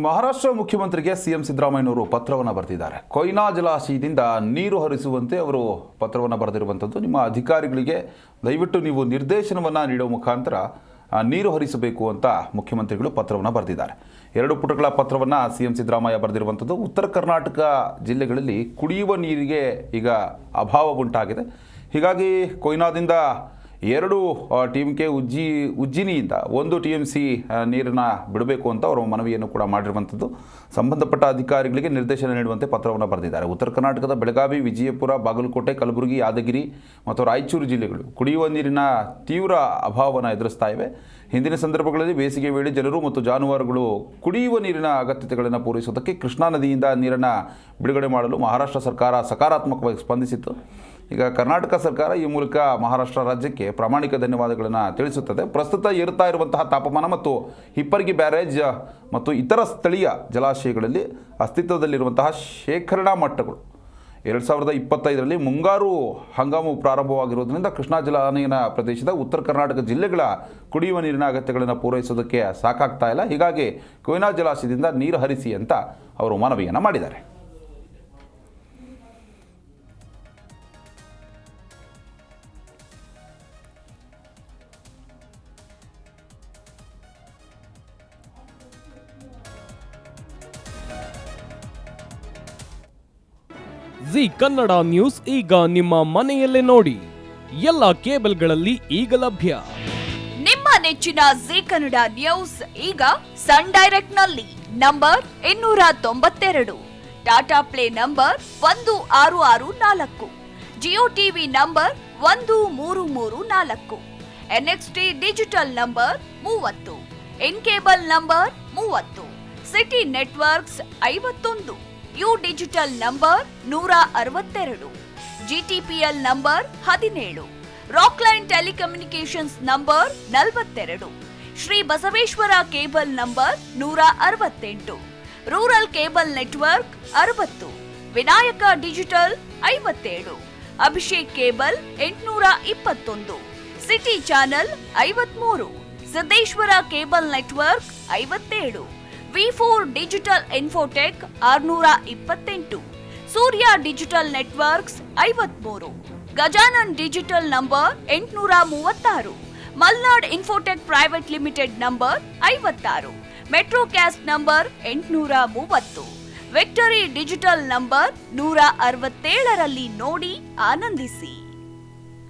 ಮಹಾರಾಷ್ಟ್ರ ಮುಖ್ಯಮಂತ್ರಿಗೆ ಸಿಎಂ ಸಿದ್ದರಾಮಯ್ಯನವರು ಪತ್ರವನ್ನು ಬರೆದಿದ್ದಾರೆ. ಕೊಯ್ನಾ ಜಲಾಶಯದಿಂದ ನೀರು ಹರಿಸುವಂತೆ ಅವರು ಪತ್ರವನ್ನು ಬರೆದಿರುವಂಥದ್ದು. ನಿಮ್ಮ ಅಧಿಕಾರಿಗಳಿಗೆ ದಯವಿಟ್ಟು ನೀವು ನಿರ್ದೇಶನವನ್ನು ನೀಡುವ ಮುಖಾಂತರ ನೀರು ಹರಿಸಬೇಕು ಅಂತ ಮುಖ್ಯಮಂತ್ರಿಗಳು ಪತ್ರವನ್ನು ಬರೆದಿದ್ದಾರೆ. 2 ಪುಟಗಳ ಪತ್ರವನ್ನು ಸಿಎಂ ಸಿದ್ದರಾಮಯ್ಯ ಬರೆದಿರುವಂಥದ್ದು. ಉತ್ತರ ಕರ್ನಾಟಕ ಜಿಲ್ಲೆಗಳಲ್ಲಿ ಕುಡಿಯುವ ನೀರಿಗೆ ಈಗ ಅಭಾವ ಉಂಟಾಗಿದೆ. ಹೀಗಾಗಿ ಕೊಯ್ನಾದಿಂದ 2 TMK ಉಜ್ಜಿನಿಯಿಂದ 1 TMC ನೀರನ್ನು ಬಿಡಬೇಕು ಅಂತ ಅವರು ಮನವಿಯನ್ನು ಕೂಡ ಮಾಡಿರುವಂಥದ್ದು. ಸಂಬಂಧಪಟ್ಟ ಅಧಿಕಾರಿಗಳಿಗೆ ನಿರ್ದೇಶನ ನೀಡುವಂತೆ ಪತ್ರವನ್ನು ಬರೆದಿದ್ದಾರೆ. ಉತ್ತರ ಕರ್ನಾಟಕದ ಬೆಳಗಾವಿ, ವಿಜಯಪುರ, ಬಾಗಲಕೋಟೆ, ಕಲಬುರಗಿ, ಯಾದಗಿರಿ ಮತ್ತು ರಾಯಚೂರು ಜಿಲ್ಲೆಗಳು ಕುಡಿಯುವ ನೀರಿನ ತೀವ್ರ ಅಭಾವವನ್ನು ಎದುರಿಸ್ತಾ ಇವೆ. ಹಿಂದಿನ ಸಂದರ್ಭಗಳಲ್ಲಿ ಬೇಸಿಗೆ ವೇಳೆ ಜನರು ಮತ್ತು ಜಾನುವಾರುಗಳು ಕುಡಿಯುವ ನೀರಿನ ಅಗತ್ಯತೆಗಳನ್ನು ಪೂರೈಸುವುದಕ್ಕೆ ಕೃಷ್ಣಾ ನದಿಯಿಂದ ನೀರನ್ನು ಬಿಡುಗಡೆ ಮಾಡಲು ಮಹಾರಾಷ್ಟ್ರ ಸರ್ಕಾರ ಸಕಾರಾತ್ಮಕವಾಗಿ ಸ್ಪಂದಿಸಿತ್ತು. ಈಗ ಕರ್ನಾಟಕ ಸರ್ಕಾರ ಈ ಮೂಲಕ ಮಹಾರಾಷ್ಟ್ರ ರಾಜ್ಯಕ್ಕೆ ಪ್ರಾಮಾಣಿಕ ಧನ್ಯವಾದಗಳನ್ನು ತಿಳಿಸುತ್ತದೆ. ಪ್ರಸ್ತುತ ಏರುತ್ತಾ ಇರುವಂತಹ ತಾಪಮಾನ ಮತ್ತು ಹಿಪ್ಪರಗಿ ಬ್ಯಾರೇಜ್ ಮತ್ತು ಇತರ ಸ್ಥಳೀಯ ಜಲಾಶಯಗಳಲ್ಲಿ ಅಸ್ತಿತ್ವದಲ್ಲಿರುವಂತಹ ಶೇಖರಣಾ ಮಟ್ಟಗಳು 2025ರಲ್ಲಿ ಮುಂಗಾರು ಹಂಗಾಮು ಪ್ರಾರಂಭವಾಗಿರುವುದರಿಂದ ಕೃಷ್ಣಾ ಜಲಾನಯನ ಪ್ರದೇಶದ ಉತ್ತರ ಕರ್ನಾಟಕ ಜಿಲ್ಲೆಗಳ ಕುಡಿಯುವ ನೀರಿನ ಅಗತ್ಯಗಳನ್ನು ಪೂರೈಸೋದಕ್ಕೆ ಸಾಕಾಗ್ತಾ ಇಲ್ಲ. ಹೀಗಾಗಿ ಕೊಯ್ನಾ ಜಲಾಶಯದಿಂದ ನೀರು ಹರಿಸಿ ಅಂತ ಅವರು ಮನವಿಯನ್ನು ಮಾಡಿದ್ದಾರೆ. ಜಿ ಕನ್ನಡ ನ್ಯೂಸ್ ಈಗ ನಿಮ್ಮ ಮನೆಯಲ್ಲೇ ನೋಡಿ. ಎಲ್ಲ ಕೇಬಲ್ಗಳಲ್ಲಿ ಈಗ ಲಭ್ಯ. ನಿಮ್ಮ ನೆಚ್ಚಿನ ಜಿ ಕನ್ನಡ ನ್ಯೂಸ್ ಈಗ ಸನ್ ಡೈರೆಕ್ಟ್ ನಲ್ಲಿ number 292, Tata play number 1664, Jio TV number 1334, NXT digital number 30, in cable number 30, city networks 51, U digital number 162, GTPL number 17, Rockline telecommunications number 42, Shri Basaveshwara cable number 168, rural cable network 60, Vinayaka digital 57, Abhishek cable 821, city channel 53, Siddeshwara cable network 57, V4 digital Infotech 628, Surya digital networks 53, Gajanan digital number 836, Malnad Infotech Private Limited number 56, Metrocast number 830, Victory Digital number 167ರಲ್ಲಿ ನೋಡಿ ಆನಂದಿಸಿ.